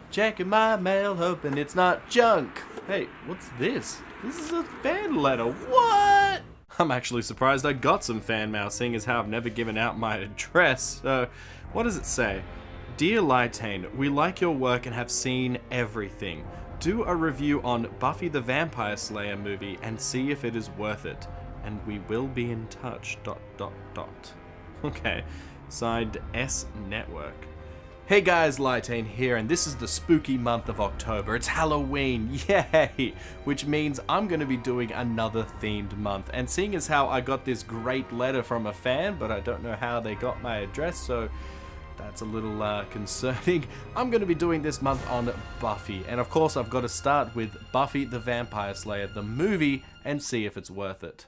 Checking my mail, hoping it's not junk. Hey, what's this? This is a fan letter. What? I'm actually surprised I got some fan mail, seeing as how I've never given out my address. So, what does it say? Dear Lytane, we like your work and have seen everything. Do a review on Buffy the Vampire Slayer movie and see if it is worth it. And we will be in touch. ... Okay, signed S Network. Hey guys, Lytane here, and this is the spooky month of October. It's Halloween, yay! Which means I'm going to be doing another themed month. And seeing as how I got this great letter from a fan, but I don't know how they got my address, so that's a little concerning. I'm going to be doing this month on Buffy, and of course I've got to start with Buffy the Vampire Slayer, the movie, and see if it's worth it.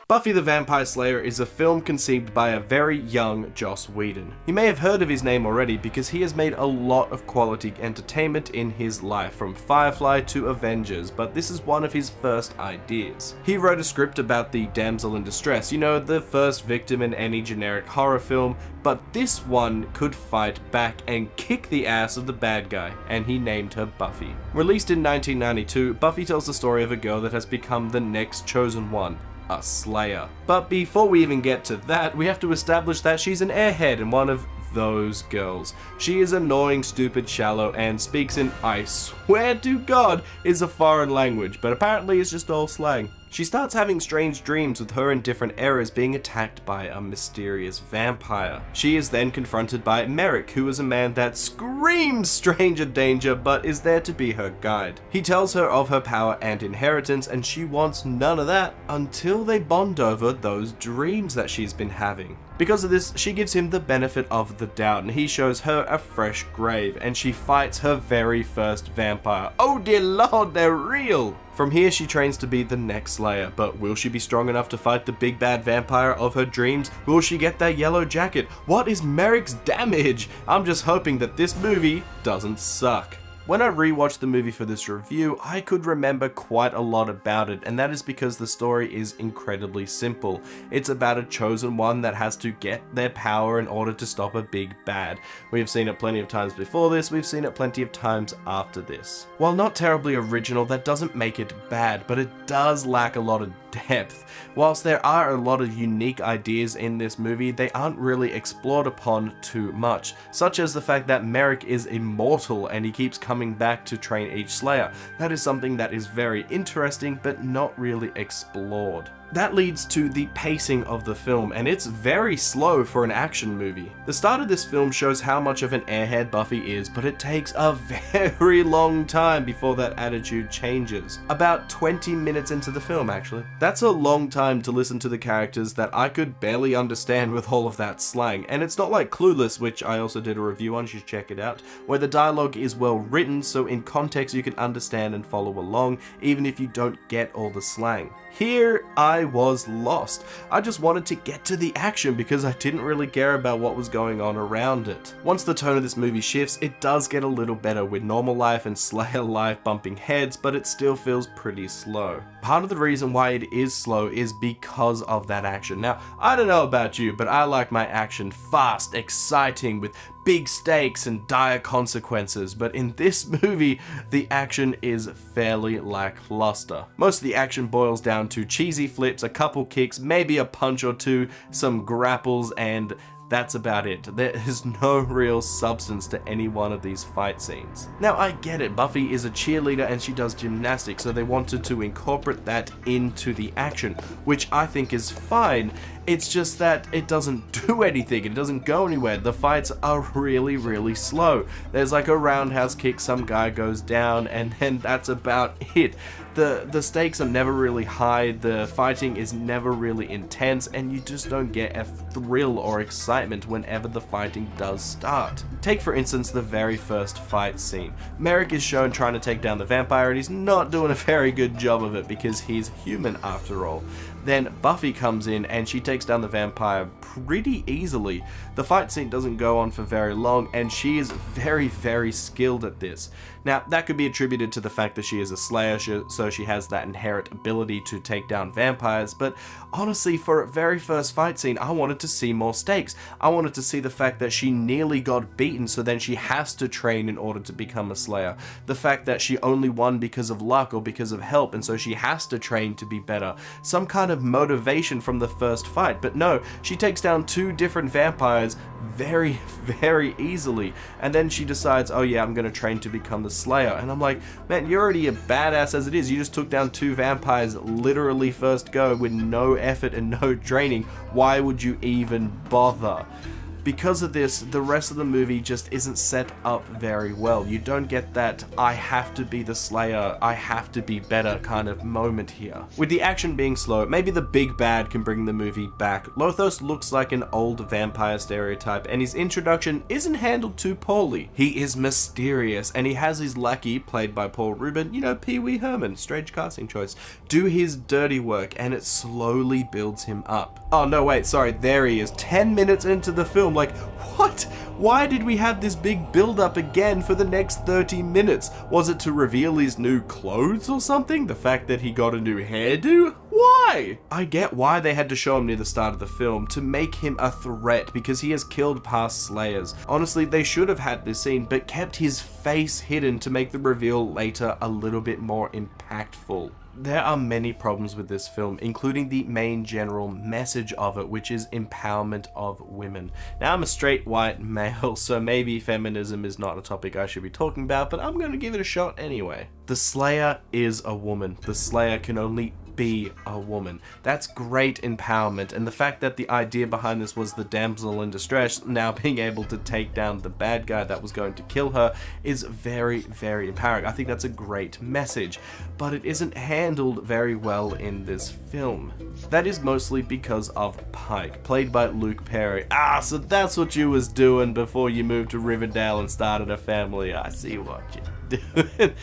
Buffy the Vampire Slayer is a film conceived by a very young Joss Whedon. You may have heard of his name already because he has made a lot of quality entertainment in his life, from Firefly to Avengers, but this is one of his first ideas. He wrote a script about the damsel in distress, you know, the first victim in any generic horror film, but this one could fight back and kick the ass of the bad guy, and he named her Buffy. Released in 1992, Buffy tells the story of a girl that has become the next chosen one, a Slayer. But before we even get to that, we have to establish that she's an airhead and one of those girls. She is annoying, stupid, shallow, and speaks in, I swear to God, is a foreign language, but apparently it's just all slang. She starts having strange dreams with her in different eras being attacked by a mysterious vampire. She is then confronted by Merrick, who is a man that screams stranger danger but is there to be her guide. He tells her of her power and inheritance, and she wants none of that until they bond over those dreams that she's been having. Because of this, she gives him the benefit of the doubt, and he shows her a fresh grave, and she fights her very first vampire. Oh dear lord, they're real! From here, she trains to be the next Slayer, but will she be strong enough to fight the big bad vampire of her dreams? Will she get that yellow jacket? What is Merrick's damage? I'm just hoping that this movie doesn't suck. When I rewatched the movie for this review, I could remember quite a lot about it, and that is because the story is incredibly simple. It's about a chosen one that has to get their power in order to stop a big bad. We've seen it plenty of times before this, we've seen it plenty of times after this. While not terribly original, that doesn't make it bad, but it does lack a lot of depth. Whilst there are a lot of unique ideas in this movie, they aren't really explored upon too much, such as the fact that Merrick is immortal and he keeps coming back to train each Slayer. That is something that is very interesting but not really explored. That leads to the pacing of the film, and it's very slow for an action movie. The start of this film shows how much of an airhead Buffy is, but it takes a very long time before that attitude changes. About 20 minutes into the film, actually. That's a long time to listen to the characters that I could barely understand with all of that slang, and it's not like Clueless, which I also did a review on, you should check it out, where the dialogue is well written, so in context you can understand and follow along, even if you don't get all the slang. Here, I was lost. I just wanted to get to the action because I didn't really care about what was going on around it. Once the tone of this movie shifts, it does get a little better with normal life and Slayer life bumping heads, but it still feels pretty slow. Part of the reason why it is slow is because of that action. Now, I don't know about you, but I like my action fast, exciting, with big stakes and dire consequences, but in this movie, the action is fairly lackluster. Most of the action boils down to cheesy flips, a couple kicks, maybe a punch or two, some grapples, and that's about it. There is no real substance to any one of these fight scenes. Now, I get it, Buffy is a cheerleader and she does gymnastics, so they wanted to incorporate that into the action, which I think is fine. It's just that it doesn't do anything, it doesn't go anywhere. The fights are really, really slow. There's like a roundhouse kick, some guy goes down, and then that's about it. The stakes are never really high, the fighting is never really intense, and you just don't get a thrill or excitement whenever the fighting does start. Take for instance the very first fight scene. Merrick is shown trying to take down the vampire, and he's not doing a very good job of it because he's human after all. Then Buffy comes in and she takes down the vampire pretty easily. The fight scene doesn't go on for very long, and she is very, very skilled at this. Now, that could be attributed to the fact that she is a Slayer, so so she has that inherent ability to take down vampires, but honestly, for a very first fight scene, I wanted to see more stakes. I wanted to see the fact that she nearly got beaten, so then she has to train in order to become a Slayer. The fact that she only won because of luck or because of help, and so she has to train to be better. Some kind of motivation from the first fight, but no, she takes down 2 different vampires very, very easily, and then she decides, oh yeah, I'm gonna train to become the Slayer. And I'm like, man, you're already a badass as it is. You just took down 2 vampires literally first go with no effort and no training. Why would you even bother? Because of this, the rest of the movie just isn't set up very well. You don't get that I have to be the Slayer, I have to be better kind of moment here. With the action being slow, maybe the big bad can bring the movie back. Lothos looks like an old vampire stereotype, and his introduction isn't handled too poorly. He is mysterious, and he has his lackey, played by Paul Rubin, you know, Pee Wee Herman, strange casting choice, do his dirty work, and it slowly builds him up. Oh no, wait, sorry, there he is, 10 minutes into the film. Like, what? Why did we have this big build-up again for the next 30 minutes? Was it to reveal his new clothes or something? The fact that he got a new hairdo? Why? I get why they had to show him near the start of the film, to make him a threat because he has killed past Slayers. Honestly, they should have had this scene, but kept his face hidden to make the reveal later a little bit more impactful. There are many problems with this film, including the main general message of it, which is empowerment of women. Now, I'm a straight white male, so maybe feminism is not a topic I should be talking about, but I'm going to give it a shot anyway. The Slayer is a woman. The Slayer can only be a woman. That's great empowerment, and the fact that the idea behind this was the damsel in distress now being able to take down the bad guy that was going to kill her is very, very empowering. I think that's a great message, but it isn't handled very well in this film. That is mostly because of Pike, played by Luke Perry. So that's what you was doing before you moved to Riverdale and started a family. I see what you doing.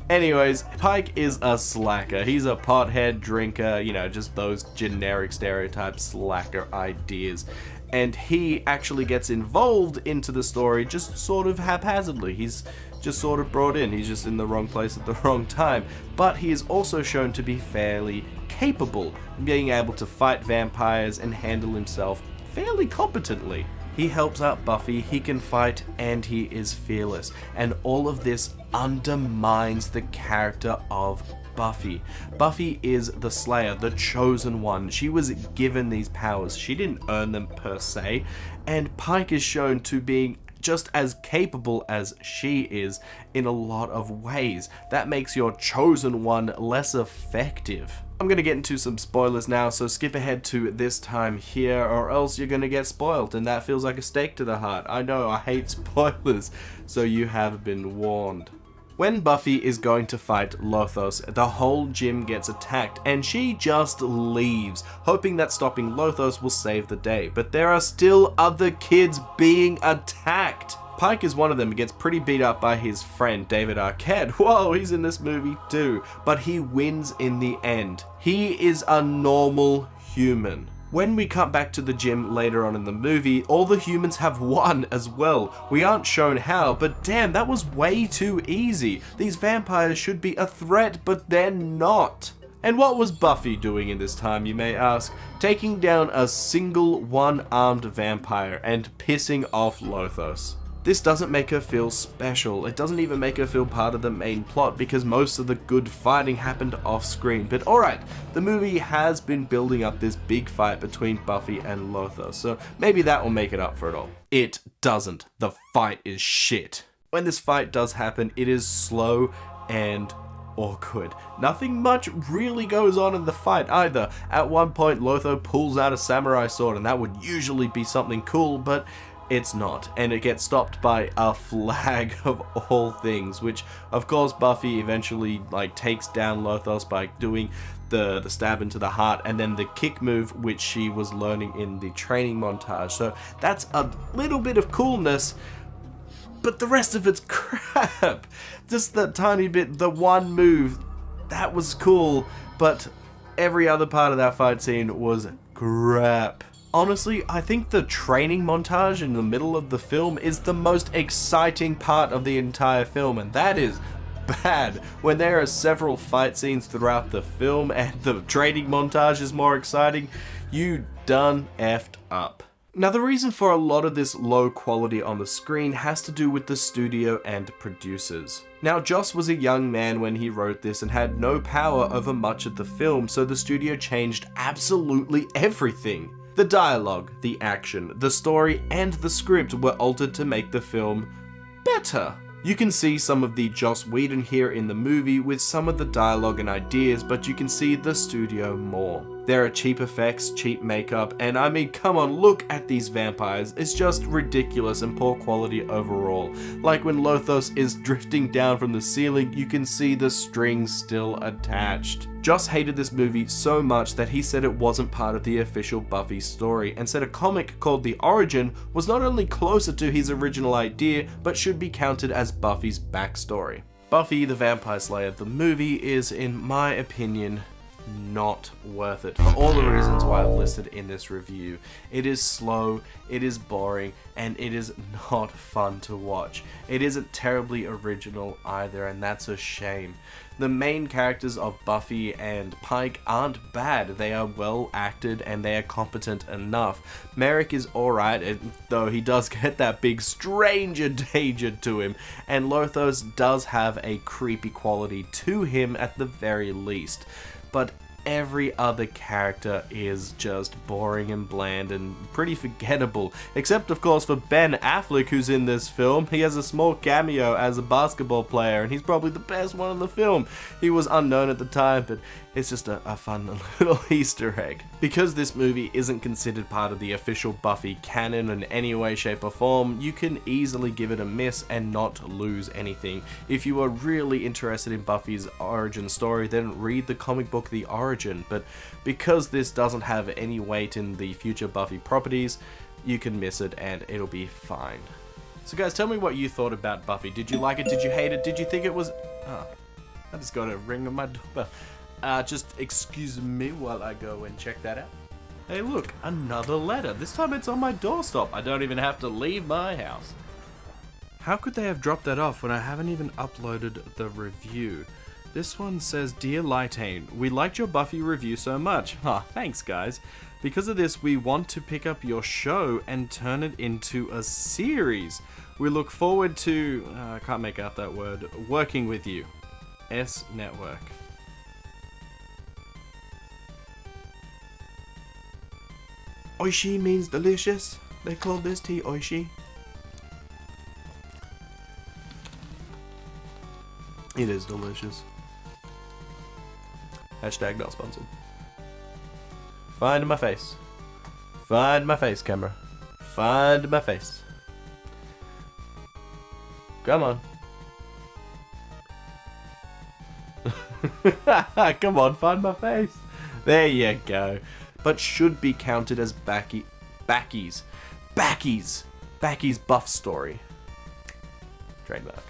Anyways, Pike is a slacker. He's a pothead drinker, you know, just those generic stereotype slacker ideas. And he actually gets involved into the story just sort of haphazardly. He's just sort of brought in. He's just in the wrong place at the wrong time. But he is also shown to be fairly capable, being able to fight vampires and handle himself fairly competently. He helps out Buffy, he can fight, and he is fearless. And all of this undermines the character of Buffy. Buffy is the Slayer, the chosen one. She was given these powers. She didn't earn them per se. And Pike is shown to being just as capable as she is in a lot of ways. That makes your chosen one less effective. I'm gonna get into some spoilers now, so skip ahead to this time here, or else you're gonna get spoiled, and that feels like a stake to the heart. I know, I hate spoilers, so you have been warned. When Buffy is going to fight Lothos, the whole gym gets attacked, and she just leaves, hoping that stopping Lothos will save the day. But there are still other kids being attacked. Pike is one of them, gets pretty beat up by his friend, David Arquette. Whoa, he's in this movie too. But he wins in the end. He is a normal human. When we cut back to the gym later on in the movie, all the humans have won as well. We aren't shown how, but damn, that was way too easy. These vampires should be a threat, but they're not. And what was Buffy doing in this time, you may ask? Taking down a single one-armed vampire and pissing off Lothos. This doesn't make her feel special. It doesn't even make her feel part of the main plot because most of the good fighting happened off screen. But alright, the movie has been building up this big fight between Buffy and Lothos, so maybe that will make it up for it all. It doesn't. The fight is shit. When this fight does happen, it is slow and awkward. Nothing much really goes on in the fight either. At one point, Lothos pulls out a samurai sword, and that would usually be something cool, but it's not, and it gets stopped by a flag of all things, which of course Buffy eventually takes down Lothos by doing the stab into the heart and then the kick move which she was learning in the training montage. So that's a little bit of coolness, but the rest of it's crap. Just the tiny bit, the one move, that was cool, but every other part of that fight scene was crap. Honestly, I think the training montage in the middle of the film is the most exciting part of the entire film, and that is bad. When there are several fight scenes throughout the film and the training montage is more exciting, you done effed up. Now, the reason for a lot of this low quality on the screen has to do with the studio and producers. Now, Joss was a young man when he wrote this and had no power over much of the film, so the studio changed absolutely everything. The dialogue, the action, the story, and the script were altered to make the film better. You can see some of the Joss Whedon here in the movie with some of the dialogue and ideas, but you can see the studio more. There are cheap effects, cheap makeup, and I mean, come on, look at these vampires. It's just ridiculous and poor quality overall. Like when Lothos is drifting down from the ceiling, you can see the strings still attached. Joss hated this movie so much that he said it wasn't part of the official Buffy story, and said a comic called The Origin was not only closer to his original idea, but should be counted as Buffy's backstory. Buffy the Vampire Slayer, the movie, is, in my opinion, not worth it for all the reasons why I've listed in this review. It is slow, it is boring, and it is not fun to watch. It isn't terribly original either, and that's a shame. The main characters of Buffy and Pike aren't bad. They are well acted and they are competent enough. Merrick is alright, though he does get that big stranger danger to him, and Lothos does have a creepy quality to him at the very least. But every other character is just boring and bland and pretty forgettable, except of course for Ben Affleck, who's in this film. He has a small cameo as a basketball player, and he's probably the best one in the film. He was unknown at the time, but it's just a fun little Easter egg. Because this movie isn't considered part of the official Buffy canon in any way, shape or form, you can easily give it a miss and not lose anything. If you are really interested in Buffy's origin story, then read the comic book The Origin, but because this doesn't have any weight in the future Buffy properties, you can miss it and it'll be fine. So guys, tell me what you thought about Buffy. Did you like it? Did you hate it? Did you think it was... Oh, I just got a ring on my doorbell. Just excuse me while I go and check that out. Hey look, another letter. This time it's on my doorstep. I don't even have to leave my house. How could they have dropped that off when I haven't even uploaded the review? This one says, Dear Lightane, we liked your Buffy review so much. Thanks guys. Because of this, we want to pick up your show and turn it into a series. We look forward to, I can't make out that word, working with you. S Network. Oishi means delicious. They call this tea Oishi. It is delicious. Hashtag not sponsored. Find my face. Find my face, camera. Find my face. Come on. Come on, find my face. There you go. But should be counted as Backy's Buff story. Trademark.